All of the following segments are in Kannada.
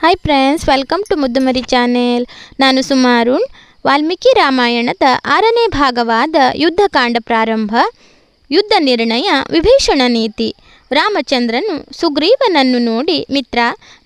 Hi friends, welcome to Muddumari channel. ನಾನು ಸುಮಾರುಣ್. ವಾಲ್ಮೀಕಿ ರಾಮಾಯಣದ 6ನೇ ಭಾಗವಾದ ಯುದ್ಧಕಾಂಡ ಪ್ರಾರಂಭ. ಯುದ್ಧ ನಿರ್ಣಯ. ವಿಭೀಷಣ ನೀತಿ. ರಾಮಚಂದ್ರನು ಸುಗ್ರೀವನನ್ನು ನೋಡಿ, ಮಿತ್ರ,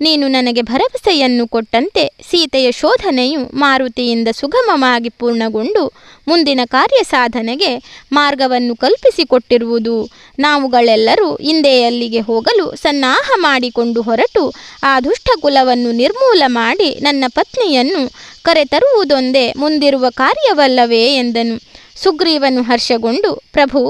ನೀನು ನನಗೆ ಭರವಸೆಯನ್ನು ಕೊಟ್ಟಂತೆ ಸೀತೆಯ ಶೋಧನೆಯು ಮಾರುತಿಯಿಂದ ಸುಗಮವಾಗಿ ಪೂರ್ಣಗೊಂಡು ಮುಂದಿನ ಕಾರ್ಯ ಸಾಧನೆಗೆ ಮಾರ್ಗವನ್ನು ಕಲ್ಪಿಸಿಕೊಟ್ಟಿರುವುದು. ನಾವುಗಳೆಲ್ಲರೂ ಹಿಂದೆ ಅಲ್ಲಿಗೆ ಹೋಗಲು ಸನ್ನಾಹ ಮಾಡಿಕೊಂಡು ಹೊರಟು ಆ ದುಷ್ಟಕುಲವನ್ನು ನಿರ್ಮೂಲ ಮಾಡಿ ನನ್ನ ಪತ್ನಿಯನ್ನು ಕರೆತರುವುದೊಂದೇ ಮುಂದಿರುವ ಕಾರ್ಯವಲ್ಲವೇ ಎಂದನು. ಸುಗ್ರೀವನು ಹರ್ಷಗೊಂಡು, ಪ್ರಭು,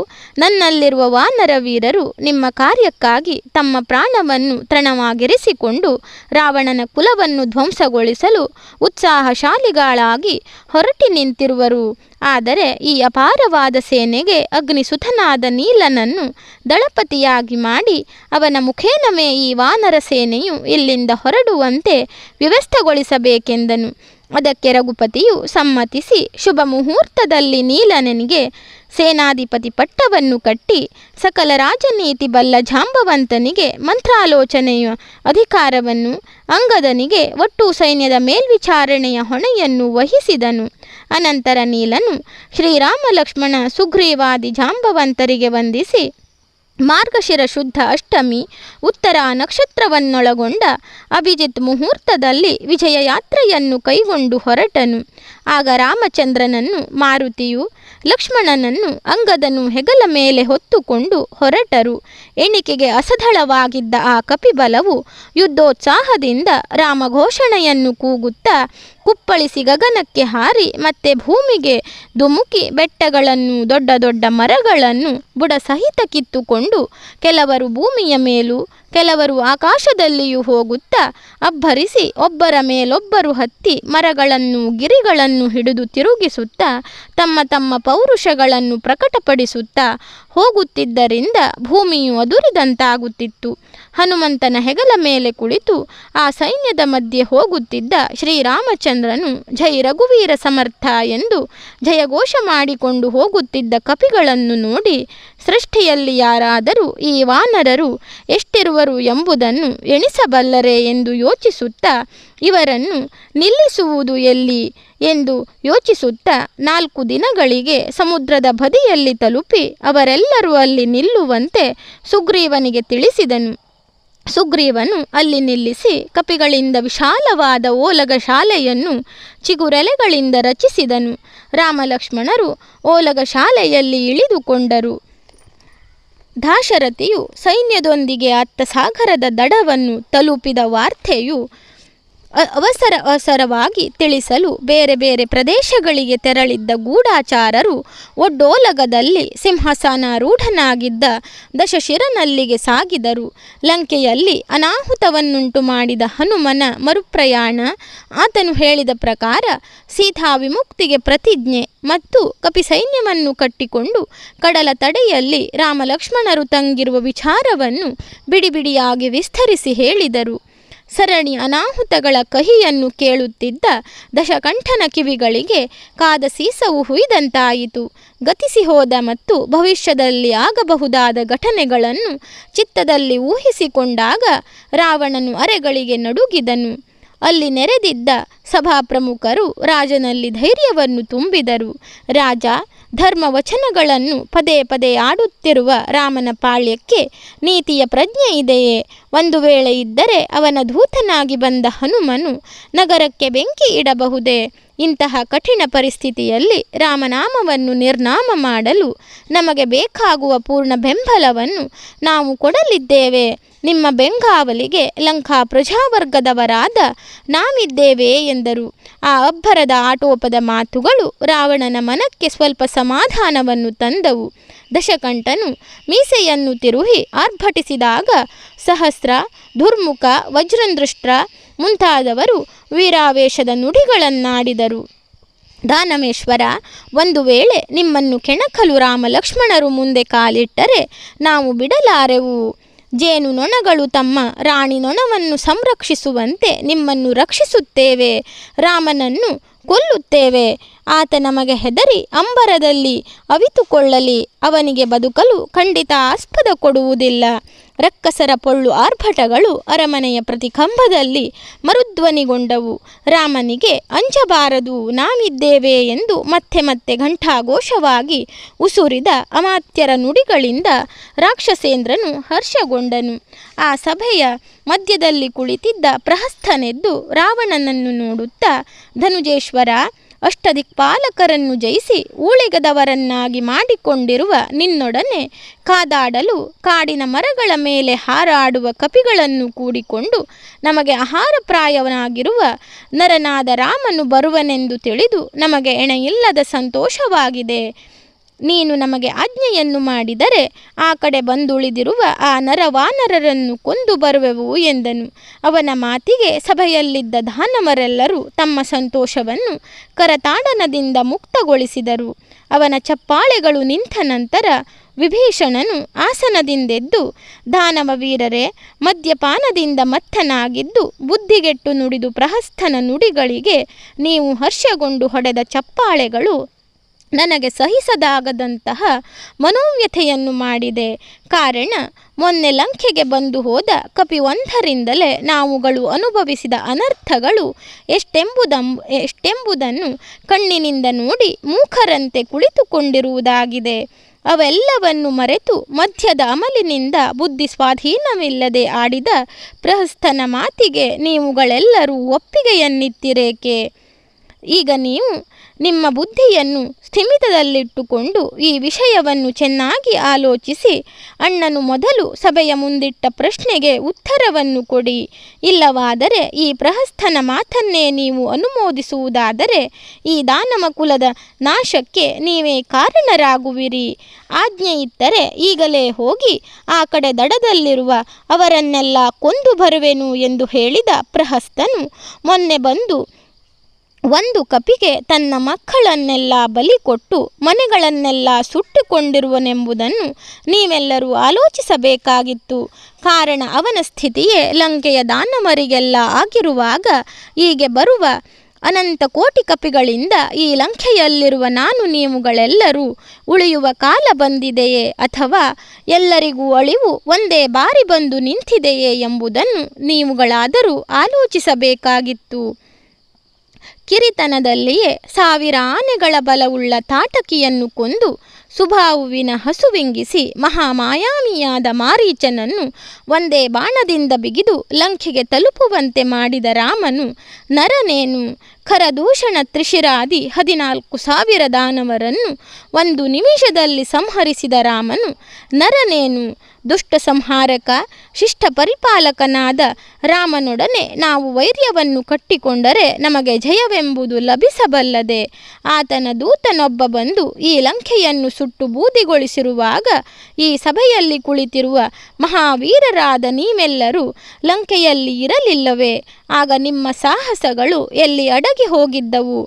ನನ್ನಲ್ಲಿರುವ ವಾನರ ವೀರರು ನಿಮ್ಮ ಕಾರ್ಯಕ್ಕಾಗಿ ತಮ್ಮ ಪ್ರಾಣವನ್ನು ತೃಣವಾಗಿರಿಸಿಕೊಂಡು ರಾವಣನ ಕುಲವನ್ನು ಧ್ವಂಸಗೊಳಿಸಲು ಉತ್ಸಾಹಶಾಲಿಗಳಾಗಿ ಹೊರಟಿ ನಿಂತಿರುವರು. ಆದರೆ ಈ ಅಪಾರವಾದ ಸೇನೆಗೆ ಅಗ್ನಿಸುತನಾದ ನೀಲನನ್ನು ದಳಪತಿಯಾಗಿ ಮಾಡಿ ಅವನ ಮುಖೇನವೇ ಈ ವಾನರ ಸೇನೆಯು ಇಲ್ಲಿಂದ ಹೊರಡುವಂತೆ ವ್ಯವಸ್ಥೆಗೊಳಿಸಬೇಕೆಂದನು. ಅದಕ್ಕೆ ರಘುಪತಿಯು ಸಮ್ಮತಿಸಿ ಶುಭ ಮುಹೂರ್ತದಲ್ಲಿ ನೀಲನಿಗೆ ಸೇನಾಧಿಪತಿ ಪಟ್ಟವನ್ನು ಕಟ್ಟಿ ಸಕಲ ರಾಜನೀತಿ ಬಲ್ಲ ಜಾಂಬವಂತನಿಗೆ ಮಂತ್ರಾಲೋಚನೆಯ ಅಧಿಕಾರವನ್ನು, ಅಂಗದನಿಗೆ ಒಟ್ಟು ಸೈನ್ಯದ ಮೇಲ್ವಿಚಾರಣೆಯ ಹೊಣೆಯನ್ನು ವಹಿಸಿದನು. ಅನಂತರ ನೀಲನು ಶ್ರೀರಾಮ ಲಕ್ಷ್ಮಣ ಸುಗ್ರೀವಾದಿ ಜಾಂಬವಂತರಿಗೆ ವಂದಿಸಿ ಮಾರ್ಗಶಿರ ಶುದ್ಧ ಅಷ್ಟಮಿ ಉತ್ತರ ನಕ್ಷತ್ರವನ್ನೊಳಗೊಂಡ ಅಭಿಜಿತ್ ಮುಹೂರ್ತದಲ್ಲಿ ವಿಜಯ ಯಾತ್ರೆಯನ್ನು ಕೈಗೊಂಡು ಹೊರಟನು. ಆಗ ರಾಮಚಂದ್ರನನ್ನು ಮಾರುತಿಯು, ಲಕ್ಷ್ಮಣನನ್ನು ಅಂಗದನು ಹೆಗಲ ಮೇಲೆ ಹೊತ್ತುಕೊಂಡು ಹೊರಟರು. ಎಣಿಕೆಗೆ ಅಸದಳವಾಗಿದ್ದ ಆ ಕಪಿಬಲವು ಯುದ್ಧೋತ್ಸಾಹದಿಂದ ರಾಮಘೋಷಣೆಯನ್ನು ಕೂಗುತ್ತಾ ಕುಪ್ಪಳಿಸಿ ಗಗನಕ್ಕೆ ಹಾರಿ ಮತ್ತೆ ಭೂಮಿಗೆ ಧುಮುಕಿ ಬೆಟ್ಟಗಳನ್ನು, ದೊಡ್ಡ ದೊಡ್ಡ ಮರಗಳನ್ನು ಬುಡ ಸಹಿತ ಕಿತ್ತುಕೊಂಡು ಕೆಲವರು ಭೂಮಿಯ ಮೇಲೂ ಕೆಲವರು ಆಕಾಶದಲ್ಲಿಯೂ ಹೋಗುತ್ತಾ ಅಬ್ಬರಿಸಿ ಒಬ್ಬರ ಮೇಲೊಬ್ಬರು ಹತ್ತಿ ಮರಗಳನ್ನು, ಗಿರಿಗಳನ್ನು ಹಿಡಿದು ತಿರುಗಿಸುತ್ತಾ ತಮ್ಮ ತಮ್ಮ ಪೌರುಷಗಳನ್ನು ಪ್ರಕಟಪಡಿಸುತ್ತಾ ಹೋಗುತ್ತಿದ್ದರಿಂದ ಭೂಮಿಯು ಅದುರಿದಂತಾಗುತ್ತಿತ್ತು. ಹನುಮಂತನ ಹೆಗಲ ಮೇಲೆ ಕುಳಿತು ಆ ಸೈನ್ಯದ ಮಧ್ಯೆ ಹೋಗುತ್ತಿದ್ದ ಶ್ರೀರಾಮಚಂದ್ರನು ಜೈ ರಘುವೀರ ಸಮರ್ಥ ಎಂದು ಜಯಘೋಷ ಮಾಡಿಕೊಂಡು ಹೋಗುತ್ತಿದ್ದ ಕಪಿಗಳನ್ನು ನೋಡಿ, ಸೃಷ್ಟಿಯಲ್ಲಿ ಯಾರಾದರೂ ಈ ವಾನರರು ಎಷ್ಟಿರುವರು ಎಂಬುದನ್ನು ಎಣಿಸಬಲ್ಲರೆ ಎಂದು ಯೋಚಿಸುತ್ತಾ ಇವರನ್ನು ನಿಲ್ಲಿಸುವುದು ಎಲ್ಲಿ ಎಂದು ಯೋಚಿಸುತ್ತಾ 4 ದಿನಗಳಿಗೆ ಸಮುದ್ರದ ಬದಿಯಲ್ಲಿ ತಲುಪಿ ಅವರೆಲ್ಲರೂ ಅಲ್ಲಿ ನಿಲ್ಲುವಂತೆ ಸುಗ್ರೀವನಿಗೆ ತಿಳಿಸಿದನು. ಸುಗ್ರೀವನು ಅಲ್ಲಿ ನಿಲ್ಲಿಸಿ ಕಪಿಗಳಿಂದ ವಿಶಾಲವಾದ ಓಲಗ ಶಾಲೆಯನ್ನು ಚಿಗುರೆಲೆಗಳಿಂದ ರಚಿಸಿದನು. ರಾಮಲಕ್ಷ್ಮಣರು ಓಲಗ ಶಾಲೆಯಲ್ಲಿ ಇಳಿದುಕೊಂಡರು. ದಾಶರಥಿಯು ಸೈನ್ಯದೊಂದಿಗೆ ಅತ್ತ ಸಾಗರದ ದಡವನ್ನು ತಲುಪಿದ ವಾರ್ತೆಯು ಅವಸರವಾಗಿ ತಿಳಿಸಲು ಬೇರೆ ಬೇರೆ ಪ್ರದೇಶಗಳಿಗೆ ತೆರಳಿದ್ದ ಗೂಢಾಚಾರರು ಒಡ್ಡೋಲಗದಲ್ಲಿ ಸಿಂಹಾಸನಾರೂಢನಾಗಿದ್ದ ದಶಶಿರನಲ್ಲಿಗೆ ಸಾಗಿದರು. ಲಂಕೆಯಲ್ಲಿ ಅನಾಹುತವನ್ನುಂಟು ಮಾಡಿದ ಹನುಮನ ಮರುಪ್ರಯಾಣ, ಆತನು ಹೇಳಿದ ಪ್ರಕಾರ ಸೀತಾ ವಿಮುಕ್ತಿಗೆ ಪ್ರತಿಜ್ಞೆ ಮತ್ತು ಕಪಿ ಸೈನ್ಯವನ್ನು ಕಟ್ಟಿಕೊಂಡು ಕಡಲ ತಡೆಯಲ್ಲಿ ರಾಮಲಕ್ಷ್ಮಣರು ತಂಗಿರುವ ವಿಚಾರವನ್ನು ಬಿಡಿಬಿಡಿಯಾಗಿ ವಿಸ್ತರಿಸಿ ಹೇಳಿದರು. ಸರಣಿ ಅನಾಹುತಗಳ ಕಹಿಯನ್ನು ಕೇಳುತ್ತಿದ್ದ ದಶಕಂಠನ ಕಿವಿಗಳಿಗೆ ಕಾದ ಸೀಸವು ಹುಯ್ದಂತಾಯಿತು. ಗತಿಸಿ ಹೋದ ಮತ್ತು ಭವಿಷ್ಯದಲ್ಲಿ ಆಗಬಹುದಾದ ಘಟನೆಗಳನ್ನು ಚಿತ್ತದಲ್ಲಿ ಊಹಿಸಿಕೊಂಡಾಗ ರಾವಣನು ಅರೆಗಳಿಗೆ ನಡುಗಿದನು. ಅಲ್ಲಿ ನೆರೆದಿದ್ದ ಸಭಾಪ್ರಮುಖರು ರಾಜನಲ್ಲಿ ಧೈರ್ಯವನ್ನು ತುಂಬಿದರು. ರಾಜ, ಧರ್ಮ ವಚನಗಳನ್ನು ಪದೇ ಪದೇ ಆಡುತ್ತಿರುವ ರಾಮನ ಪಾಳ್ಯಕ್ಕೆ ನೀತಿಯ ಪ್ರಜ್ಞೆ ಇದೆಯೇ? ಒಂದು ವೇಳೆ ಇದ್ದರೆ ಅವನ ದೂತನಾಗಿ ಬಂದ ಹನುಮನು ನಗರಕ್ಕೆ ಬೆಂಕಿ ಇಡಬಹುದೇ? ಇಂತಹ ಕಠಿಣ ಪರಿಸ್ಥಿತಿಯಲ್ಲಿ ರಾಮನಾಮವನ್ನು ನಿರ್ನಾಮ ಮಾಡಲು ನಮಗೆ ಬೇಕಾಗುವ ಪೂರ್ಣ ಬೆಂಬಲವನ್ನು ನಾವು ಕೊಡಲಿದ್ದೇವೆ. ನಿಮ್ಮ ಬೆಂಗಾವಲಿಗೆ ಲಂಕಾ ಪ್ರಜಾವರ್ಗದವರಾದ ನಾವಿದ್ದೇವೆ ಎಂದರು. ಆ ಅಬ್ಬರದ ಆಟೋಪದ ಮಾತುಗಳು ರಾವಣನ ಮನಕ್ಕೆ ಸ್ವಲ್ಪ ಸಮಾಧಾನವನ್ನು ತಂದವು. ದಶಕಂಠನು ಮೀಸೆಯನ್ನು ತಿರುಹಿ ಆರ್ಭಟಿಸಿದಾಗ ಸಹಸ್ರ, ದುರ್ಮುಖ, ವಜ್ರಂದೃಷ್ಟ್ರ ಮುಂತಾದವರು ವೀರಾವೇಶದ ನುಡಿಗಳನ್ನಾಡಿದರು. ದಾನವೇಶ್ವರ, ಒಂದು ವೇಳೆ ನಿಮ್ಮನ್ನು ಕೆಣಕಲು ರಾಮ ಲಕ್ಷ್ಮಣರು ಮುಂದೆ ಕಾಲಿಟ್ಟರೆ ನಾವು ಬಿಡಲಾರೆವು. ಜೇನು ನೊಣಗಳು ತಮ್ಮ ರಾಣಿ ನೊಣವನ್ನು ಸಂರಕ್ಷಿಸುವಂತೆ ನಿಮ್ಮನ್ನು ರಕ್ಷಿಸುತ್ತೇವೆ. ರಾಮನನ್ನು ಕೊಲ್ಲುತ್ತೇವೆ. ಆತ ನಮಗೆ ಹೆದರಿ ಅಂಬರದಲ್ಲಿ ಅವಿತುಕೊಳ್ಳಲಿ. ಅವನಿಗೆ ಬದುಕಲು ಖಂಡಿತ ಆಸ್ಪದ ಕೊಡುವುದಿಲ್ಲ. ರಕ್ಕಸರ ಪೊಳ್ಳು ಆರ್ಭಟಗಳು ಅರಮನೆಯ ಪ್ರತಿಕಂಬದಲ್ಲಿ ಮರುಧ್ವನಿಗೊಂಡವು. ರಾಮನಿಗೆ ಅಂಜಬಾರದು, ನಾವಿದ್ದೇವೆ ಎಂದು ಮತ್ತೆ ಮತ್ತೆ ಘಂಟಾಘೋಷವಾಗಿ ಉಸುರಿದ ಅಮಾತ್ಯರ ನುಡಿಗಳಿಂದ ರಾಕ್ಷಸೇಂದ್ರನು ಹರ್ಷಗೊಂಡನು. ಆ ಸಭೆಯ ಮಧ್ಯದಲ್ಲಿ ಕುಳಿತಿದ್ದ ಪ್ರಹಸ್ಥನೆದ್ದು ರಾವಣನನ್ನು ನೋಡುತ್ತಾ, ಧನುಜೇಶ್ವರ, ಅಷ್ಟದಿಕ್ಪಾಲಕರನ್ನು ಜಯಿಸಿ ಊಳಿಗದವರನ್ನಾಗಿ ಮಾಡಿಕೊಂಡಿರುವ ನಿನ್ನೊಡನೆ ಕಾದಾಡಲು ಕಾಡಿನ ಮರಗಳ ಮೇಲೆ ಹಾರಾಡುವ ಕಪಿಗಳನ್ನು ಕೂಡಿಕೊಂಡು ನಮಗೆ ಆಹಾರಪ್ರಾಯವನಾಗಿರುವ ನರನಾದ ರಾಮನು ಬರುವನೆಂದು ತಿಳಿದು ನಮಗೆ ಎಣೆಯಿಲ್ಲದ ಸಂತೋಷವಾಗಿದೆ. ನೀನು ನಮಗೆ ಆಜ್ಞೆಯನ್ನು ಮಾಡಿದರೆ ಆ ಕಡೆ ಬಂದುಳಿದಿರುವ ಆ ನರವಾನರರನ್ನು ಕೊಂದು ಬರುವೆವು ಎಂದನು. ಅವನ ಮಾತಿಗೆ ಸಭೆಯಲ್ಲಿದ್ದ ದಾನವರೆಲ್ಲರೂ ತಮ್ಮ ಸಂತೋಷವನ್ನು ಕರತಾಡನದಿಂದ ಮುಕ್ತಗೊಳಿಸಿದರು. ಅವನ ಚಪ್ಪಾಳೆಗಳು ನಿಂತ ನಂತರ ವಿಭೀಷಣನು ಆಸನದಿಂದೆದ್ದು, ದಾನವ ವೀರರೇ, ಮದ್ಯಪಾನದಿಂದ ಮತ್ತನಾಗಿದ್ದು ಬುದ್ಧಿಗೆಟ್ಟು ನುಡಿದು ಪ್ರಹಸ್ಥನ ನುಡಿಗಳಿಗೆ ನೀವು ಹರ್ಷಗೊಂಡು ಹೊಡೆದ ಚಪ್ಪಾಳೆಗಳು ನನಗೆ ಸಹಿಸದಾಗದಂತಹ ಮನೋವ್ಯಥೆಯನ್ನು ಮಾಡಿದೆ. ಕಾರಣ ಮೊನ್ನೆ ಲಂಕೆಗೆ ಬಂದು ಹೋದ ಕಪಿಯೊಂದರಿಂದಲೇ ನಾವುಗಳು ಅನುಭವಿಸಿದ ಅನರ್ಥಗಳು ಎಷ್ಟೆಂಬುದನ್ನು ಕಣ್ಣಿನಿಂದ ನೋಡಿ ಮೂಕರಂತೆ ಕುಳಿತುಕೊಂಡಿರುವುದಾಗಿದೆ. ಅವೆಲ್ಲವನ್ನು ಮರೆತು ಮಧ್ಯದ ಅಮಲಿನಿಂದ ಬುದ್ಧಿ ಸ್ವಾಧೀನವಿಲ್ಲದೆ ಆಡಿದ ಪ್ರಹಸ್ಥನ ಮಾತಿಗೆ ನೀವುಗಳೆಲ್ಲರೂ ಒಪ್ಪಿಗೆಯನ್ನಿತ್ತಿರೇಕೆ? ಈಗ ನೀವು ನಿಮ್ಮ ಬುದ್ಧಿಯನ್ನು ಸ್ಥಿಮಿತದಲ್ಲಿಟ್ಟುಕೊಂಡು ಈ ವಿಷಯವನ್ನು ಚೆನ್ನಾಗಿ ಆಲೋಚಿಸಿ ಅಣ್ಣನು ಮೊದಲು ಸಭೆಯ ಮುಂದಿಟ್ಟ ಪ್ರಶ್ನೆಗೆ ಉತ್ತರವನ್ನು ಕೊಡಿ. ಇಲ್ಲವಾದರೆ ಈ ಪ್ರಹಸ್ಥನ ಮಾತನ್ನೇ ನೀವು ಅನುಮೋದಿಸುವುದಾದರೆ ಈ ದಾನವ ಕುಲದ ನಾಶಕ್ಕೆ ನೀವೇ ಕಾರಣರಾಗುವಿರಿ. ಆಜ್ಞೆ ಇತ್ತರೆ ಈಗಲೇ ಹೋಗಿ ಆ ಕಡೆ ದಡದಲ್ಲಿರುವ ಅವರನ್ನೆಲ್ಲ ಕೊಂದು ಬರುವೆನು ಎಂದು ಹೇಳಿದ ಪ್ರಹಸ್ಥನು ಮೊನ್ನೆ ಬಂದು ಒಂದು ಕಪಿಗೆ ತನ್ನ ಮಕ್ಕಳನ್ನೆಲ್ಲ ಬಲಿ ಕೊಟ್ಟು ಮನೆಗಳನ್ನೆಲ್ಲ ಸುಟ್ಟುಕೊಂಡಿರುವನೆಂಬುದನ್ನು ನೀವೆಲ್ಲರೂ ಆಲೋಚಿಸಬೇಕಾಗಿತ್ತು. ಕಾರಣ ಅವನ ಸ್ಥಿತಿಯೇ ಲಂಕೆಯ ದಾನವರಿಗೆಲ್ಲ ಆಗಿರುವಾಗ ಹೀಗೆ ಬರುವ ಅನಂತ ಕೋಟಿ ಕಪಿಗಳಿಂದ ಈ ಲಂಕೆಯಲ್ಲಿರುವ ನಾನು ನೀವುಗಳೆಲ್ಲರೂ ಉಳಿಯುವ ಕಾಲ ಬಂದಿದೆಯೇ, ಅಥವಾ ಎಲ್ಲರಿಗೂ ಅಳಿವು ಒಂದೇ ಬಾರಿ ಬಂದು ನಿಂತಿದೆಯೇ ಎಂಬುದನ್ನು ನೀವುಗಳಾದರೂ ಆಲೋಚಿಸಬೇಕಾಗಿತ್ತು. ಕಿರಿತನದಲ್ಲಿಯೇ 1000 ಆನೆಗಳ ಬಲವುಳ್ಳ ತಾಟಕಿಯನ್ನು ಕೊಂದು ಸುಬಾಹುವಿನ ಹಸುವಿಂಗಿಸಿ ಮಹಾಮಾಯಾಮಿಯಾದ ಮಾರೀಚನನ್ನು ಒಂದೇ ಬಾಣದಿಂದ ಬಿಗಿದು ಲಂಕೆಗೆ ತಲುಪುವಂತೆ ಮಾಡಿದ ರಾಮನು ನರನೇನು? ಖರದೂಷಣ ತ್ರಿಶಿರಾದಿ 14,000 ದಾನವರನ್ನು ಒಂದು ನಿಮಿಷದಲ್ಲಿ ಸಂಹರಿಸಿದ ರಾಮನು ನರನೇನು? ದುಷ್ಟ ಸಂಹಾರಕ ಶಿಷ್ಟ ಪರಿಪಾಲಕನಾದ ರಾಮನೊಡನೆ ನಾವು ವೈರ್ಯವನ್ನು ಕಟ್ಟಿಕೊಂಡರೆ ನಮಗೆ ಜಯವೆಂಬುದು ಲಭಿಸಬಲ್ಲದೆ? ಆತನ ದೂತನೊಬ್ಬ ಬಂದು ಈ ಲಂಕೆಯನ್ನು ಸುಟ್ಟು ಬೂದಿಗೊಳಿಸಿರುವಾಗ ಈ ಸಭೆಯಲ್ಲಿ ಕುಳಿತಿರುವ ಮಹಾವೀರರಾದ ನೀವೆಲ್ಲರೂ ಲಂಕೆಯಲ್ಲಿ ಇರಲಿಲ್ಲವೇ? ಆಗ ನಿಮ್ಮ ಸಾಹಸಗಳು ಎಲ್ಲಿ ಅಡಗಿ ಹೋಗಿದ್ದವು?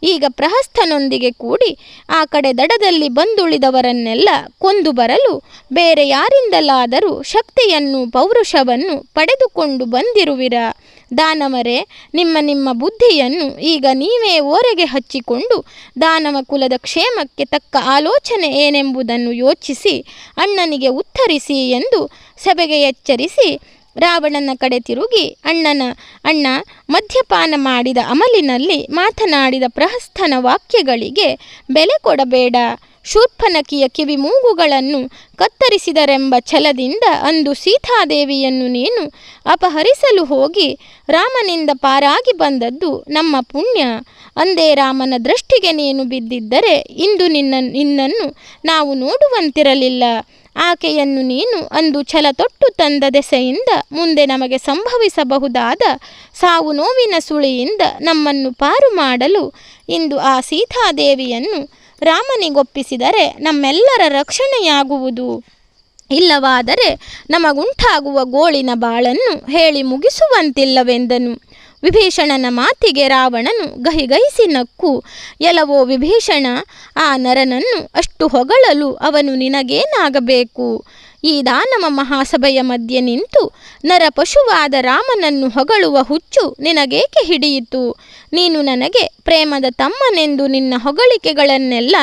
ಈಗ ಪ್ರಹಸ್ಥನೊಂದಿಗೆ ಕೂಡಿ ಆ ಕಡೆ ದಡದಲ್ಲಿ ಬಂದುಳಿದವರನ್ನೆಲ್ಲ ಕೊಂದು ಬರಲು ಬೇರೆ ಯಾರಿಂದಲಾದರೂ ಶಕ್ತಿಯನ್ನು ಪೌರುಷವನ್ನು ಪಡೆದುಕೊಂಡು ಬಂದಿರುವಿರ? ದಾನವರೇ, ನಿಮ್ಮ ಬುದ್ಧಿಯನ್ನು ಈಗ ನೀವೇ ಓರೆಗೆ ಹಚ್ಚಿಕೊಂಡು ದಾನವ ಕುಲದ ಕ್ಷೇಮಕ್ಕೆ ತಕ್ಕ ಆಲೋಚನೆ ಏನೆಂಬುದನ್ನು ಯೋಚಿಸಿ ಅಣ್ಣನಿಗೆ ಉತ್ತರಿಸಿ ಎಂದು ಸಭೆಗೆ ಎಚ್ಚರಿಸಿ ರಾವಣನ ಕಡೆ ತಿರುಗಿ ಅಣ್ಣ, ಮದ್ಯಪಾನ ಮಾಡಿದ ಅಮಲಿನಲ್ಲಿ ಮಾತನಾಡಿದ ಪ್ರಹಸ್ಥನ ವಾಕ್ಯಗಳಿಗೆ ಬೆಲೆ ಕೊಡಬೇಡ. ಶೂರ್ಪನಖಿಯ ಕಿವಿ ಮೂಗುಗಳನ್ನು ಕತ್ತರಿಸಿದರೆಂಬ ಛಲದಿಂದ ಅಂದು ಸೀತಾದೇವಿಯನ್ನು ನೀನು ಅಪಹರಿಸಲು ಹೋಗಿ ರಾಮನಿಂದ ಪಾರಾಗಿ ಬಂದದ್ದು ನಮ್ಮ ಪುಣ್ಯ. ಅಂದೇ ರಾಮನ ದೃಷ್ಟಿಗೆ ನೀನು ಬಿದ್ದಿದ್ದರೆ ಇಂದು ನಿನ್ನನ್ನು ನಾವು ನೋಡುವಂತಿರಲಿಲ್ಲ. ಆಕೆಯನ್ನು ನೀನು ಅಂದು ಛಲ ತೊಟ್ಟು ತಂದ ದೆಸೆಯಿಂದ ಮುಂದೆ ನಮಗೆ ಸಂಭವಿಸಬಹುದಾದ ಸಾವು ನೋವಿನ ಸುಳಿಯಿಂದ ನಮ್ಮನ್ನು ಪಾರು ಮಾಡಲು ಇಂದು ಆ ಸೀತಾದೇವಿಯನ್ನು ರಾಮನಿಗೊಪ್ಪಿಸಿದರೆ ನಮ್ಮೆಲ್ಲರ ರಕ್ಷಣೆಯಾಗುವುದು. ಇಲ್ಲವಾದರೆ ನಮಗುಂಟಾಗುವ ಗೋಳಿನ ಬಾಳನ್ನು ಹೇಳಿ ಮುಗಿಸುವಂತಿಲ್ಲವೆಂದನು. ವಿಭೀಷಣನ ಮಾತಿಗೆ ರಾವಣನು ಗಹಿಗಹಿಸಿ ನಕ್ಕು, ಎಲವೋ ವಿಭೀಷಣ, ಆ ನರನನ್ನು ಅಷ್ಟು ಹೊಗಳಲು ಅವನು ನಿನಗೇನಾಗಬೇಕು? ಈ ದಾನವ ಮಹಾಸಭೆಯ ಮಧ್ಯೆ ನಿಂತು ನರ ಪಶುವಾದ ರಾಮನನ್ನು ಹೊಗಳುವ ಹುಚ್ಚು ನಿನಗೇಕೆ ಹಿಡಿಯಿತು? ನೀನು ನನಗೆ ಪ್ರೇಮದ ತಮ್ಮನೆಂದು ನಿನ್ನ ಹೊಗಳಿಕೆಗಳನ್ನೆಲ್ಲ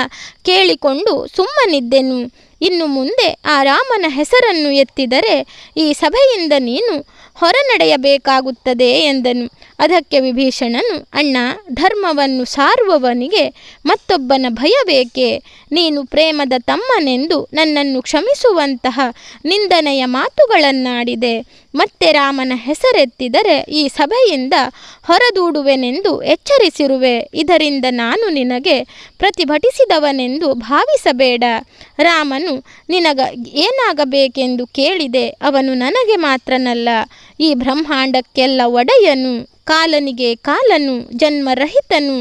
ಕೇಳಿಕೊಂಡು ಸುಮ್ಮನಿದ್ದೆನು. ಇನ್ನು ಮುಂದೆ ಆ ರಾಮನ ಹೆಸರನ್ನು ಎತ್ತಿದರೆ ಈ ಸಭೆಯಿಂದ ನೀನು ಹೊರನಡೆಯಬೇಕಾಗುತ್ತದೆ ಎಂದನು. ಅದಕ್ಕೆ ವಿಭೀಷಣನು, ಅಣ್ಣ, ಧರ್ಮವನ್ನು ಸಾರುವವನಿಗೆ ಮತ್ತೊಬ್ಬನ ಭಯಬೇಕೆ? ನೀನು ಪ್ರೇಮದ ತಮ್ಮನೆಂದು ನನ್ನನ್ನು ಕ್ಷಮಿಸುವಂತಹ ನಿಂದನೆಯ ಮಾತುಗಳನ್ನಾಡಿದೆ. ಮತ್ತೆ ರಾಮನ ಹೆಸರೆತ್ತಿದರೆ ಈ ಸಭೆಯಿಂದ ಹೊರದೂಡುವೆನೆಂದು ಎಚ್ಚರಿಸಿರುವೆ. ಇದರಿಂದ ನಾನು ನಿನಗೆ ಪ್ರತಿಭಟಿಸಿದವನೆಂದು ಭಾವಿಸಬೇಡ. ರಾಮನು ನಿನಗ ಏನಾಗಬೇಕೆಂದು ಕೇಳಿದೆ. ಅವನು ನನಗೆ ಮಾತ್ರನಲ್ಲ, ಈ ಬ್ರಹ್ಮಾಂಡಕ್ಕೆಲ್ಲ ಒಡೆಯನು, ಕಾಲನಿಗೆ ಕಾಲನು, ಜನ್ಮರಹಿತನು,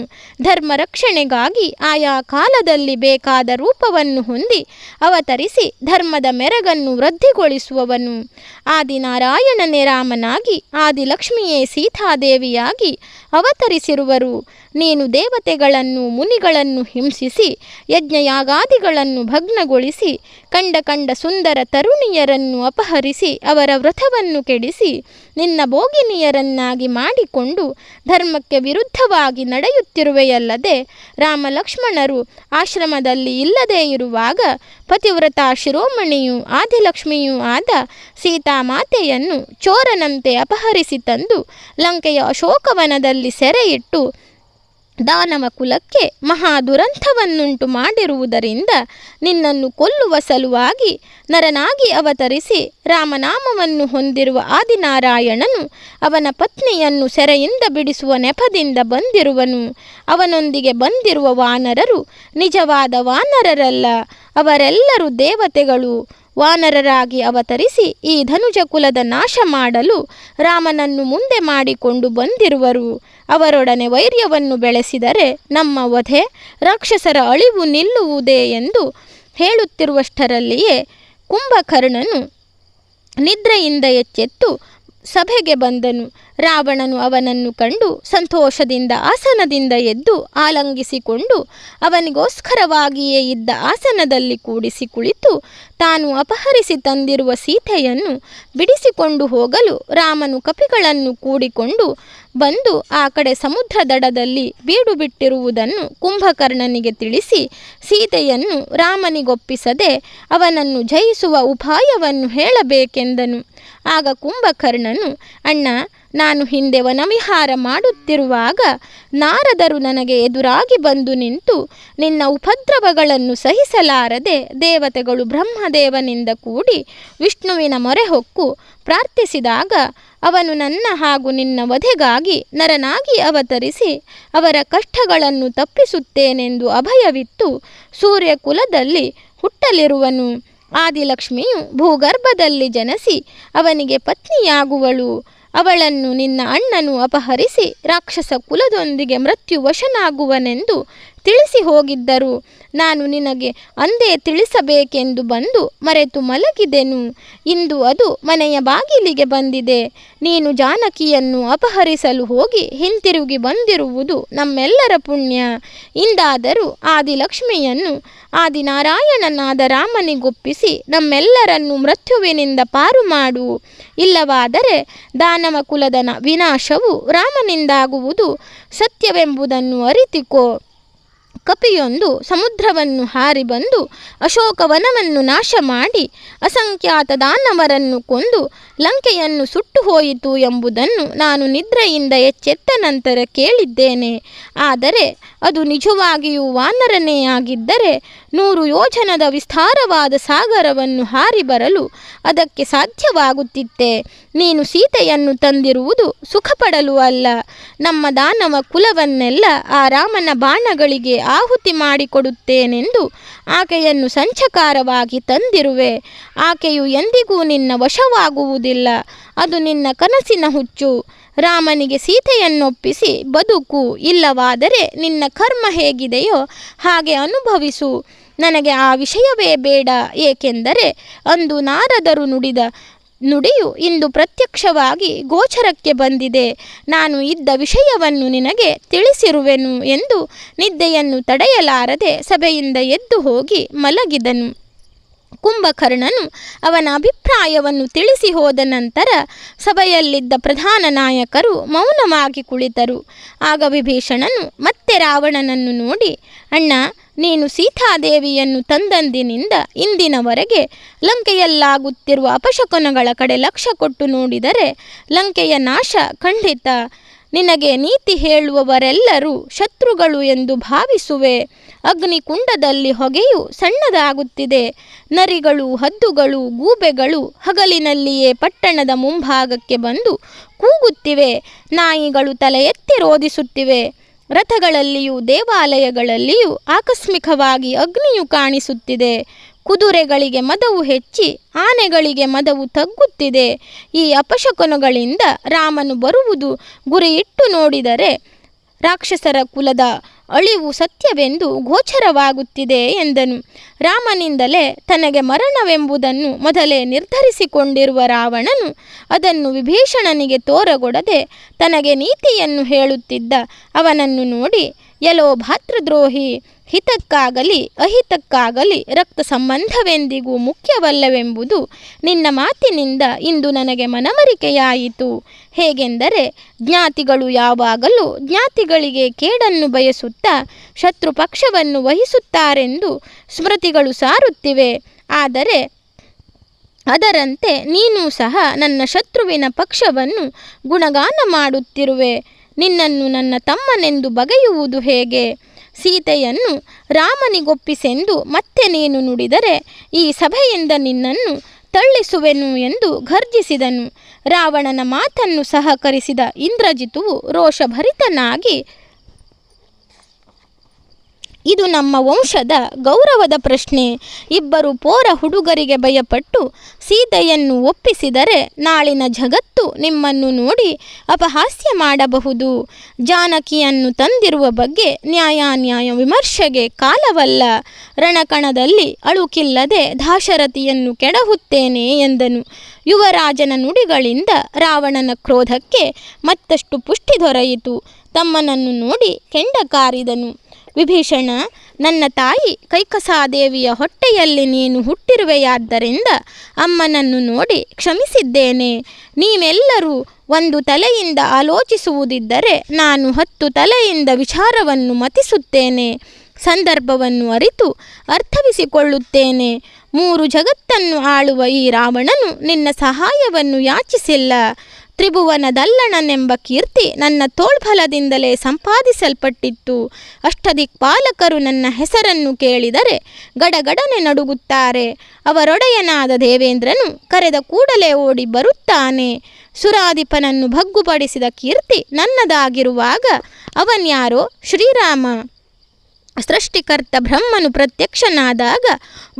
ಧರ್ಮ ರಕ್ಷಣೆಗಾಗಿ ಆಯಾ ಕಾಲದಲ್ಲಿ ಬೇಕಾದ ರೂಪವನ್ನು ಹೊಂದಿ ಅವತರಿಸಿ ಧರ್ಮದ ಮೆರಗನ್ನು ವೃದ್ಧಿಗೊಳಿಸುವವನು. ಆದಿನಾರಾಯಣನೇ ರಾಮನಾಗಿ ಆದಿಲಕ್ಷ್ಮಿಯೇ ಸೀತಾದೇವಿಯಾಗಿ ಅವತರಿಸಿರುವರು. ನೀನು ದೇವತೆಗಳನ್ನು ಮುನಿಗಳನ್ನು ಹಿಂಸಿಸಿ ಯಜ್ಞಯಾಗಾದಿಗಳನ್ನು ಭಗ್ನಗೊಳಿಸಿ ಕಂಡ ಸುಂದರ ತರುಣಿಯರನ್ನು ಅಪಹರಿಸಿ ಅವರ ವ್ರತವನ್ನು ಕೆಡಿಸಿ ನಿನ್ನ ಭೋಗಿನಿಯರನ್ನಾಗಿ ಮಾಡಿಕೊಂಡು ಧರ್ಮಕ್ಕೆ ವಿರುದ್ಧವಾಗಿ ನಡೆಯುತ್ತಿರುವೆಯಲ್ಲದೆ, ರಾಮಲಕ್ಷ್ಮಣರು ಆಶ್ರಮದಲ್ಲಿ ಇಲ್ಲದೇ ಇರುವಾಗ ಪತಿವ್ರತಾ ಶಿರೋಮಣಿಯೂ ಆದಿಲಕ್ಷ್ಮಿಯೂ ಆದ ಸೀತಾಮಾತೆಯನ್ನು ಚೋರನಂತೆ ಅಪಹರಿಸಿ ತಂದು ಲಂಕೆಯ ಅಶೋಕವನದಲ್ಲಿ ಸೆರೆಯಿಟ್ಟು ದಾನವ ಕುಲಕ್ಕೆ ಮಹಾ ದುರಂತವನ್ನುಂಟು ಮಾಡಿರುವುದರಿಂದ ನಿನ್ನನ್ನು ಕೊಲ್ಲುವ ಸಲುವಾಗಿ ನರನಾಗಿ ಅವತರಿಸಿ ರಾಮನಾಮವನ್ನು ಹೊಂದಿರುವ ಆದಿನಾರಾಯಣನು ಅವನ ಪತ್ನಿಯನ್ನು ಸೆರೆಯಿಂದ ಬಿಡಿಸುವ ನೆಪದಿಂದ ಬಂದಿರುವನು. ಅವನೊಂದಿಗೆ ಬಂದಿರುವ ವಾನರರು ನಿಜವಾದ ವಾನರರಲ್ಲ, ಅವರೆಲ್ಲರೂ ದೇವತೆಗಳು. ವಾನರರಾಗಿ ಅವತರಿಸಿ ಈ ಧನುಜ ಕುಲದ ನಾಶ ಮಾಡಲು ರಾಮನನ್ನು ಮುಂದೆ ಮಾಡಿಕೊಂಡು ಬಂದಿರುವರು. ಅವರೊಡನೆ ವೈರ್ಯವನ್ನು ಬೆಳೆಸಿದರೆ ನಮ್ಮ ವಧೆ, ರಾಕ್ಷಸರ ಅಳಿವು ನಿಲ್ಲುವುದೇ ಎಂದು ಹೇಳುತ್ತಿರುವಷ್ಟರಲ್ಲಿಯೇ ಕುಂಭಕರ್ಣನು ನಿದ್ರೆಯಿಂದ ಎಚ್ಚೆತ್ತು ಸಭೆಗೆ ಬಂದನು. ರಾವಣನು ಅವನನ್ನು ಕಂಡು ಸಂತೋಷದಿಂದ ಆಸನದಿಂದ ಎದ್ದು ಆಲಂಗಿಸಿಕೊಂಡು ಅವನಿಗೋಸ್ಕರವಾಗಿಯೇ ಇದ್ದ ಆಸನದಲ್ಲಿ ಕೂಡಿಸಿ ಕುಳಿತು ತಾನು ಅಪಹರಿಸಿ ತಂದಿರುವ ಸೀತೆಯನ್ನು ಬಿಡಿಸಿಕೊಂಡು ಹೋಗಲು ರಾಮನು ಕಪಿಗಳನ್ನು ಕೂಡಿಕೊಂಡು ಬಂದು ಆ ಕಡೆ ಸಮುದ್ರ ದಡದಲ್ಲಿ ಬೀಡು ಬಿಟ್ಟಿರುವುದನ್ನು ಕುಂಭಕರ್ಣನಿಗೆ ತಿಳಿಸಿ ಸೀತೆಯನ್ನು ರಾಮನಿಗೊಪ್ಪಿಸದೆ ಅವನನ್ನು ಜಯಿಸುವ ಉಪಾಯವನ್ನು ಹೇಳಬೇಕೆಂದನು. ಆಗ ಕುಂಭಕರ್ಣನು, ಅಣ್ಣ, ನಾನು ಹಿಂದೆ ವನವಿಹಾರ ಮಾಡುತ್ತಿರುವಾಗ ನಾರದರು ನನಗೆ ಎದುರಾಗಿ ಬಂದು ನಿಂತು ನಿನ್ನ ಉಪದ್ರವಗಳನ್ನು ಸಹಿಸಲಾರದೆ ದೇವತೆಗಳು ಬ್ರಹ್ಮದೇವನಿಂದ ಕೂಡಿ ವಿಷ್ಣುವಿನ ಮೊರೆ ಹೊಕ್ಕು ಪ್ರಾರ್ಥಿಸಿದಾಗ ಅವನು ನನ್ನ ಹಾಗೂ ನಿನ್ನ ವಧೆಗಾಗಿ ನರನಾಗಿ ಅವತರಿಸಿ ಅವರ ಕಷ್ಟಗಳನ್ನು ತಪ್ಪಿಸುತ್ತೇನೆಂದು ಅಭಯವಿತ್ತು ಸೂರ್ಯಕುಲದಲ್ಲಿ ಹುಟ್ಟಲಿರುವನು. ಆದಿಲಕ್ಷ್ಮಿಯು ಭೂಗರ್ಭದಲ್ಲಿ ಜನಿಸಿ ಅವನಿಗೆ ಪತ್ನಿಯಾಗುವಳು. ಅವಳನ್ನು ನಿನ್ನ ಅಣ್ಣನು ಅಪಹರಿಸಿ ರಾಕ್ಷಸ ಕುಲದೊಂದಿಗೆ ಮೃತ್ಯುವಶನಾಗುವನೆಂದು ತಿಳಿಸಿ ಹೋಗಿದ್ದರು. ನಾನು ನಿನಗೆ ಅಂದೇ ತಿಳಿಸಬೇಕೆಂದು ಬಂದು ಮರೆತು ಮಲಗಿದೆನು. ಇಂದು ಅದು ಮನೆಯ ಬಾಗಿಲಿಗೆ ಬಂದಿದೆ. ನೀನು ಜಾನಕಿಯನ್ನು ಅಪಹರಿಸಲು ಹೋಗಿ ಹಿಂತಿರುಗಿ ಬಂದಿರುವುದು ನಮ್ಮೆಲ್ಲರ ಪುಣ್ಯ. ಇಂದಾದರೂ ಆದಿಲಕ್ಷ್ಮಿಯನ್ನು ಆದಿನಾರಾಯಣನಾದ ರಾಮನಿಗೊಪ್ಪಿಸಿ ನಮ್ಮೆಲ್ಲರನ್ನು ಮೃತ್ಯುವಿನಿಂದ ಪಾರು ಮಾಡು. ಇಲ್ಲವಾದರೆ ದಾನವ ಕುಲದ ವಿನಾಶವು ರಾಮನಿಂದಾಗುವುದು ಸತ್ಯವೆಂಬುದನ್ನು ಅರಿತುಕೋ. ಕಪಿಯೊಂದು ಸಮುದ್ರವನ್ನು ಹಾರಿ ಬಂದು ಅಶೋಕವನವನ್ನು ನಾಶ ಮಾಡಿ ಅಸಂಖ್ಯಾತ ದಾನವರನ್ನು ಕೊಂದು ಲಂಕೆಯನ್ನು ಸುಟ್ಟು ಹೋಯಿತು ಎಂಬುದನ್ನು ನಾನು ನಿದ್ರೆಯಿಂದ ಎಚ್ಚೆತ್ತ ನಂತರ ಕೇಳಿದ್ದೇನೆ. ಆದರೆ ಅದು ನಿಜವಾಗಿಯೂ ವಾನರನೇ ಆಗಿದ್ದರೆ 100 ಯೋಜನದ ವಿಸ್ತಾರವಾದ ಸಾಗರವನ್ನು ಹಾರಿ ಬರಲು ಅದಕ್ಕೆ ಸಾಧ್ಯವಾಗುತ್ತಿತ್ತೆ. ನೀನು ಸೀತೆಯನ್ನು ತಂದಿರುವುದು ಸುಖಪಡಲು ಅಲ್ಲ, ನಮ್ಮ ದಾನವ ಕುಲವನ್ನೆಲ್ಲ ಆ ರಾಮನ ಬಾಣಗಳಿಗೆ ಆಹುತಿ ಮಾಡಿಕೊಡುತ್ತೇನೆಂದು ಆಕೆಯನ್ನು ಸಂಚಕಾರವಾಗಿ ತಂದಿರುವೆ. ಆಕೆಯು ಎಂದಿಗೂ ನಿನ್ನ ವಶವಾಗುವುದಿಲ್ಲ. ಅದು ನಿನ್ನ ಕನಸಿನ ಹುಚ್ಚು. ರಾಮನಿಗೆ ಸೀತೆಯನ್ನೊಪ್ಪಿಸಿ ಬದುಕು. ಇಲ್ಲವಾದರೆ ನಿನ್ನ ಕರ್ಮ ಹೇಗಿದೆಯೋ ಹಾಗೆ ಅನುಭವಿಸು. ನನಗೆ ಆ ವಿಷಯವೇ ಬೇಡ. ಏಕೆಂದರೆ ಅಂದು ನಾರದರು ನುಡಿದ ನುಡಿಯು ಇಂದು ಪ್ರತ್ಯಕ್ಷವಾಗಿ ಗೋಚರಕ್ಕೆ ಬಂದಿದೆ. ನಾನು ಇದ್ದ ವಿಷಯವನ್ನು ನಿನಗೆ ತಿಳಿಸಿರುವೆನು ಎಂದು ನಿದ್ದೆಯನ್ನು ತಡೆಯಲಾರದೆ ಸಭೆಯಿಂದ ಎದ್ದು ಹೋಗಿ ಮಲಗಿದನು. ಕುಂಭಕರ್ಣನು ಅವನ ಅಭಿಪ್ರಾಯವನ್ನು ತಿಳಿಸಿ ಹೋದ ನಂತರ ಸಭೆಯಲ್ಲಿದ್ದ ಪ್ರಧಾನ ನಾಯಕರು ಮೌನವಾಗಿ ಕುಳಿತರು. ಆಗ ವಿಭೀಷಣನು ಮತ್ತೆ ರಾವಣನನ್ನು ನೋಡಿ, ಅಣ್ಣ, ನೀನು ಸೀತಾದೇವಿಯನ್ನು ತಂದಂದಿನಿಂದ ಇಂದಿನವರೆಗೆ ಲಂಕೆಯಲ್ಲಾಗುತ್ತಿರುವ ಅಪಶಕುನಗಳ ಕಡೆ ಲಕ್ಷ್ಯ ಕೊಟ್ಟು ನೋಡಿದರೆ ಲಂಕೆಯ ನಾಶ ಖಂಡಿತ. ನಿನಗೆ ನೀತಿ ಹೇಳುವವರೆಲ್ಲರೂ ಶತ್ರುಗಳು ಎಂದು ಭಾವಿಸುವೆ. ಅಗ್ನಿಕುಂಡದಲ್ಲಿ ಹೊಗೆಯು ಸಣ್ಣದಾಗುತ್ತಿದೆ. ನರಿಗಳು, ಹದ್ದುಗಳು, ಗೂಬೆಗಳು ಹಗಲಿನಲ್ಲಿಯೇ ಪಟ್ಟಣದ ಮುಂಭಾಗಕ್ಕೆ ಬಂದು ಕೂಗುತ್ತಿವೆ. ನಾಯಿಗಳು ತಲೆ ಎತ್ತಿ ರೋದಿಸುತ್ತಿವೆ. ರಥಗಳಲ್ಲಿಯೂ ದೇವಾಲಯಗಳಲ್ಲಿಯೂ ಆಕಸ್ಮಿಕವಾಗಿ ಅಗ್ನಿಯು ಕಾಣಿಸುತ್ತಿದೆ. ಕುದುರೆಗಳಿಗೆ ಮದವು ಹೆಚ್ಚಿ ಆನೆಗಳಿಗೆ ಮದವು ತಗ್ಗುತ್ತಿದೆ. ಈ ಅಪಶಕುನಗಳಿಂದ ರಾಮನು ಬರುವುದು ಗುರಿಯಿಟ್ಟು ನೋಡಿದರೆ ರಾಕ್ಷಸರ ಕುಲದ ಅಳಿವು ಸತ್ಯವೆಂದು ಗೋಚರವಾಗುತ್ತಿದೆ ಎಂದನು. ರಾಮನಿಂದಲೇ ತನಗೆ ಮರಣವೆಂಬುದನ್ನು ಮೊದಲೇ ನಿರ್ಧರಿಸಿಕೊಂಡಿರುವ ರಾವಣನು ಅದನ್ನು ವಿಭೀಷಣನಿಗೆ ತೋರಗೊಡದೆ ತನಗೆ ನೀತಿಯನ್ನು ಹೇಳುತ್ತಿದ್ದ ಅವನನ್ನು ನೋಡಿ, ಎಲೋ ಭಾತೃದ್ರೋಹಿ, ಹಿತಕ್ಕಾಗಲಿ ಅಹಿತಕ್ಕಾಗಲಿ ರಕ್ತ ಸಂಬಂಧವೆಂದಿಗೂ ಮುಖ್ಯವಲ್ಲವೆಂಬುದು ನಿನ್ನ ಮಾತಿನಿಂದ ಇಂದು ನನಗೆ ಮನವರಿಕೆಯಾಯಿತು. ಹೇಗೆಂದರೆ, ಜ್ಞಾತಿಗಳು ಯಾವಾಗಲೂ ಜ್ಞಾತಿಗಳಿಗೆ ಕೇಡನ್ನು ಬಯಸುತ್ತಾ ಶತ್ರು ಪಕ್ಷವನ್ನು ವಹಿಸುತ್ತಾರೆಂದು ಸ್ಮೃತಿಗಳು ಸಾರುತ್ತಿವೆ. ಆದರೆ ಅದರಂತೆ ನೀನು ಸಹ ನನ್ನ ಶತ್ರುವಿನ ಪಕ್ಷವನ್ನು ಗುಣಗಾನ ಮಾಡುತ್ತಿರುವೆ. ನಿನ್ನನ್ನು ನನ್ನ ತಮ್ಮನೆಂದು ಬಗೆಯುವುದು ಹೇಗೆ? ಸೀತೆಯನ್ನು ರಾಮನಿಗೊಪ್ಪಿಸೆಂದು ಮತ್ತೆ ನೀನು ನುಡಿದರೆ ಈ ಸಭೆಯಿಂದ ನಿನ್ನನ್ನು ತಳ್ಳಿಸುವೆನು ಎಂದು ಗರ್ಜಿಸಿದನು. ರಾವಣನ ಮಾತನ್ನು ಸಹಕರಿಸಿದ ಇಂದ್ರಜಿತುವು ರೋಷಭರಿತನಾಗಿ, ಇದು ನಮ್ಮ ವಂಶದ ಗೌರವದ ಪ್ರಶ್ನೆ. ಇಬ್ಬರು ಪೋರ ಹುಡುಗರಿಗೆ ಭಯಪಟ್ಟು ಸೀತೆಯನ್ನು ಒಪ್ಪಿಸಿದರೆ ನಾಳಿನ ಜಗತ್ತು ನಿಮ್ಮನ್ನು ನೋಡಿ ಅಪಹಾಸ್ಯ ಮಾಡಬಹುದು. ಜಾನಕಿಯನ್ನು ತಂದಿರುವ ಬಗ್ಗೆ ನ್ಯಾಯಾನ್ಯಾಯ ವಿಮರ್ಶೆಗೆ ಕಾಲವಲ್ಲ. ರಣಕಣದಲ್ಲಿ ಅಳುಕಿಲ್ಲದೆ ದಾಶರಥಿಯನ್ನು ಕೆಡಹುತ್ತೇನೆ ಎಂದನು. ಯುವರಾಜನ ನುಡಿಗಳಿಂದ ರಾವಣನ ಕ್ರೋಧಕ್ಕೆ ಮತ್ತಷ್ಟು ಪುಷ್ಟಿ ದೊರೆಯಿತು. ತಮ್ಮನನ್ನು ನೋಡಿ ಕೆಂಡ ಕಾರಿದನು. ವಿಭೀಷಣ, ನನ್ನ ತಾಯಿ ಕೈಕಸಾದೇವಿಯ ಹೊಟ್ಟೆಯಲ್ಲಿ ನೀನು ಹುಟ್ಟಿರುವೆಯಾದ್ದರಿಂದ ಅಮ್ಮನನ್ನು ನೋಡಿ ಕ್ಷಮಿಸಿದ್ದೇನೆ. ನೀವೆಲ್ಲರೂ ಒಂದು ತಲೆಯಿಂದ ಆಲೋಚಿಸುವುದಿದ್ದರೆ ನಾನು 10 ತಲೆಯಿಂದ ವಿಚಾರವನ್ನು ಮತಿಸುತ್ತೇನೆ. ಸಂದರ್ಭವನ್ನು ಅರಿತು ಅರ್ಥವಿಸಿಕೊಳ್ಳುತ್ತೇನೆ. 3 ಜಗತ್ತನ್ನು ಆಳುವ ಈ ರಾವಣನು ನಿನ್ನ ಸಹಾಯವನ್ನು ಯಾಚಿಸಿಲ್ಲ. ತ್ರಿಭುವನದಲ್ಲಣನೆಂಬ ಕೀರ್ತಿ ನನ್ನ ತೋಳ್ಬಲದಿಂದಲೇ ಸಂಪಾದಿಸಲ್ಪಟ್ಟಿತ್ತು. ಅಷ್ಟದಿಕ್ಪಾಲಕರು ನನ್ನ ಹೆಸರನ್ನು ಕೇಳಿದರೆ ಗಡಗಡನೆ ನಡುಗುತ್ತಾರೆ. ಅವರೊಡೆಯನಾದ ದೇವೇಂದ್ರನು ಕರೆದ ಕೂಡಲೇ ಓಡಿ ಬರುತ್ತಾನೆ. ಸುರಾಧಿಪನನ್ನು ಭಗ್ಗುಪಡಿಸಿದ ಕೀರ್ತಿ ನನ್ನದಾಗಿರುವಾಗ ಅವನ್ಯಾರೋ ಶ್ರೀರಾಮ. ಸೃಷ್ಟಿಕರ್ತ ಬ್ರಹ್ಮನು ಪ್ರತ್ಯಕ್ಷನಾದಾಗ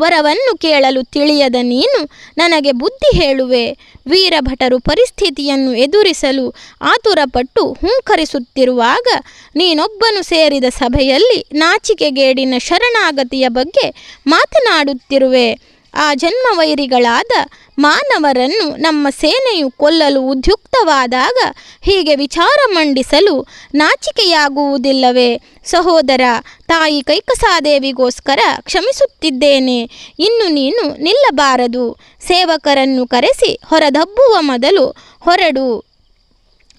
ವರವನ್ನು ಕೇಳಲು ತಿಳಿಯದ ನೀನು ನನಗೆ ಬುದ್ಧಿ ಹೇಳುವೆ. ವೀರಭಟರು ಪರಿಸ್ಥಿತಿಯನ್ನು ಎದುರಿಸಲು ಆತುರಪಟ್ಟು ಹುಂಕರಿಸುತ್ತಿರುವಾಗ ನೀನೊಬ್ಬನು ಸೇರಿದ ಸಭೆಯಲ್ಲಿ ನಾಚಿಕೆಗೇಡಿನ ಶರಣಾಗತಿಯ ಬಗ್ಗೆ ಮಾತನಾಡುತ್ತಿರುವೆ. ಆ ಜನ್ಮವೈರಿಗಳಾದ ಮಾನವರನ್ನು ನಮ್ಮ ಸೇನೆಯು ಕೊಲ್ಲಲು ಉದ್ಯುಕ್ತವಾದಾಗ ಹೀಗೆ ವಿಚಾರ ಮಂಡಿಸಲು ನಾಚಿಕೆಯಾಗುವುದಿಲ್ಲವೇ? ಸಹೋದರ, ತಾಯಿ ಕೈಕಸಾದೇವಿಗೋಸ್ಕರ ಕ್ಷಮಿಸುತ್ತಿದ್ದೇನೆ. ಇನ್ನು ನೀನು ನಿಲ್ಲಬಾರದು. ಸೇವಕರನ್ನು ಕರೆಸಿ ಹೊರದಬ್ಬುವ ಮೊದಲು ಹೊರಡು.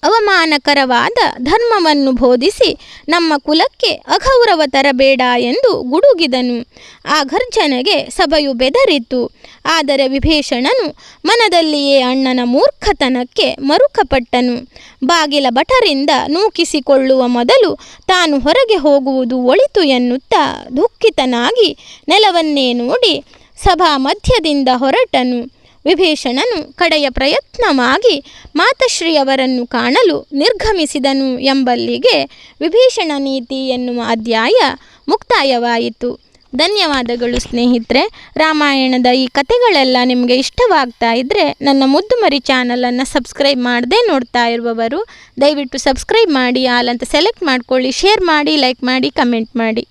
ಅವಮಾನಕರವಾದ ಧರ್ಮವನ್ನು ಬೋಧಿಸಿ ನಮ್ಮ ಕುಲಕ್ಕೆ ಅಗೌರವ ತರಬೇಡ ಎಂದು ಗುಡುಗಿದನು. ಆ ಗರ್ಜನೆಗೆ ಸಭೆಯು ಬೆದರಿತು. ಆದರೆ ವಿಭೀಷಣನು ಮನದಲ್ಲಿಯೇ ಅಣ್ಣನ ಮೂರ್ಖತನಕ್ಕೆ ಮರುಕಪಟ್ಟನು. ಬಾಗಿಲ ಭಟರಿಂದ ನೂಕಿಸಿಕೊಳ್ಳುವ ಮೊದಲು ತಾನು ಹೊರಗೆ ಹೋಗುವುದು ಒಳಿತು ಎನ್ನುತ್ತಾ ದುಃಖಿತನಾಗಿ ನೆಲವನ್ನೇ ನೋಡಿ ಸಭಾ ಮಧ್ಯದಿಂದ ಹೊರಟನು. ವಿಭೀಷಣನು ಕಡೆಯ ಪ್ರಯತ್ನವಾಗಿ ಮಾತಶ್ರೀಯವರನ್ನು ಕಾಣಲು ನಿರ್ಗಮಿಸಿದನು ಎಂಬಲ್ಲಿಗೆ ವಿಭೀಷಣ ನೀತಿ ಎನ್ನುವ ಅಧ್ಯಾಯ ಮುಕ್ತಾಯವಾಯಿತು. ಧನ್ಯವಾದಗಳು ಸ್ನೇಹಿತರೆ. ರಾಮಾಯಣದ ಈ ಕಥೆಗಳೆಲ್ಲ ನಿಮಗೆ ಇಷ್ಟವಾಗ್ತಾ ಇದ್ದರೆ ನನ್ನ ಮುದ್ದುಮರಿ ಚಾನಲನ್ನು ಸಬ್ಸ್ಕ್ರೈಬ್ ಮಾಡದೆ ನೋಡ್ತಾ ಇರುವವರು ದಯವಿಟ್ಟು ಸಬ್ಸ್ಕ್ರೈಬ್ ಮಾಡಿ, ಆಲ್ ಅಂತ ಸೆಲೆಕ್ಟ್ ಮಾಡ್ಕೊಳ್ಳಿ, ಶೇರ್ ಮಾಡಿ, ಲೈಕ್ ಮಾಡಿ, ಕಮೆಂಟ್ ಮಾಡಿ.